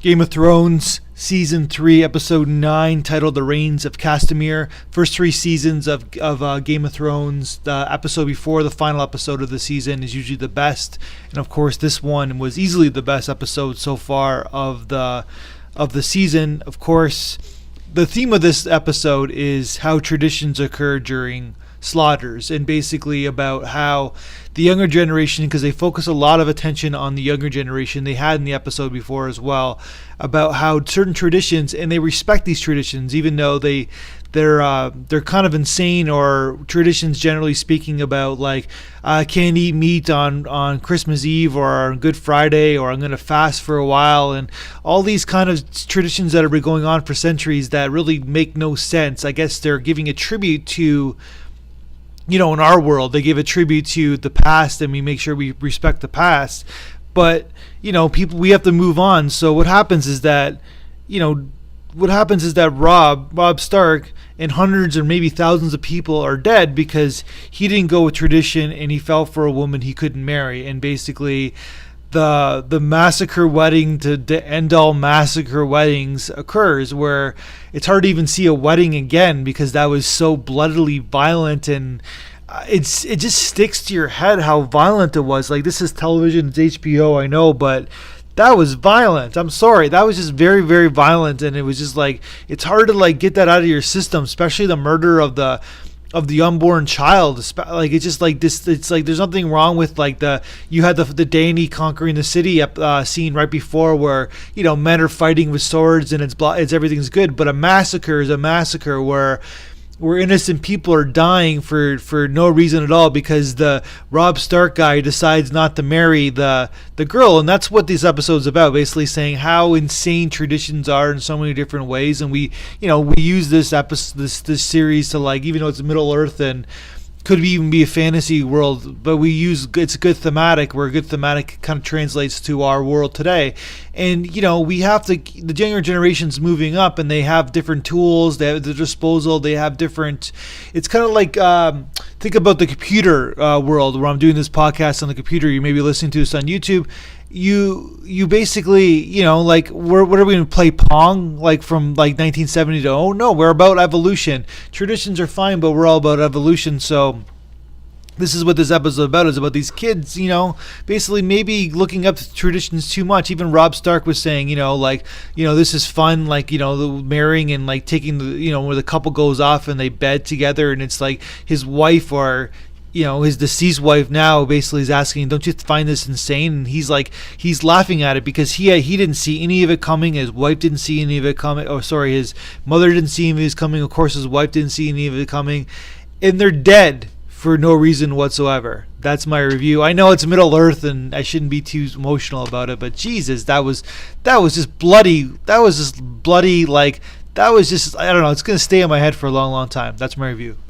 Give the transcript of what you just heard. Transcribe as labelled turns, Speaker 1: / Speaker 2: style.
Speaker 1: Game of Thrones Season 3, Episode 9, titled The Reigns of Castamere. First 3 seasons of Game of Thrones, the episode before the final episode of the season is usually the best. And of course, this one was easily the best episode so far of the season. Of course, the theme of this episode is how traditions occur during slaughters, and basically about how the younger generation, because they focus a lot of attention on the younger generation, they had in the episode before as well, about how certain traditions, and they respect these traditions even though they're kind of insane, or traditions generally speaking about like I can't eat meat on Christmas Eve or on Good Friday, or I'm going to fast for a while, and all these kind of traditions that have been going on for centuries that really make no sense. I guess they're giving a tribute to, in our world, they give a tribute to the past, and we make sure we respect the past. But, people, we have to move on. So what happens is that, Robb Stark and hundreds or maybe thousands of people are dead because he didn't go with tradition and he fell for a woman he couldn't marry. And basically the massacre wedding to end all massacre weddings occurs, where it's hard to even see a wedding again because that was so bloodily violent, and it just sticks to your head how violent it was. Like, this is television, it's HBO, I know, but that was violent. I'm sorry, that was just very, very violent, and it was just like, it's hard to like get that out of your system, especially the murder of the unborn child. Like, it's just like this, it's like there's nothing wrong with like you had the Dany conquering the city scene right before, where men are fighting with swords and it's everything's good, but a massacre is a massacre where innocent people are dying for no reason at all because the Robb Stark guy decides not to marry the girl. And that's what this episode's about, basically saying how insane traditions are in so many different ways. And we use this episode, this series to, like, even though it's Middle Earth and could even be a fantasy world, but it's a good thematic, where a good thematic kind of translates to our world today. And we have the younger generation's moving up, and they have different tools they have at their disposal. They have different, it's kind of like think about the computer world, where I'm doing this podcast on the computer. You may be listening to this on YouTube. You basically, like, what are we going to play Pong, like from like 1970 to, oh no, we're about evolution. Traditions are fine, but we're all about evolution. So this is what this episode is about. It's about these kids, basically maybe looking up to traditions too much. Even Robb Stark was saying, this is fun, like, the marrying and like taking the, where the couple goes off and they bed together, and it's like his wife, or his deceased wife now, basically is asking, don't you find this insane? And he's laughing at it because he didn't see any of it coming. His wife didn't see any of it coming. Oh, sorry, his mother didn't see any of it coming. Of course, his wife didn't see any of it coming. And they're dead for no reason whatsoever. That's my review. I know it's Middle Earth and I shouldn't be too emotional about it, but Jesus, that was just bloody. That was just bloody, like, that was just, I don't know, it's going to stay in my head for a long, long time. That's my review.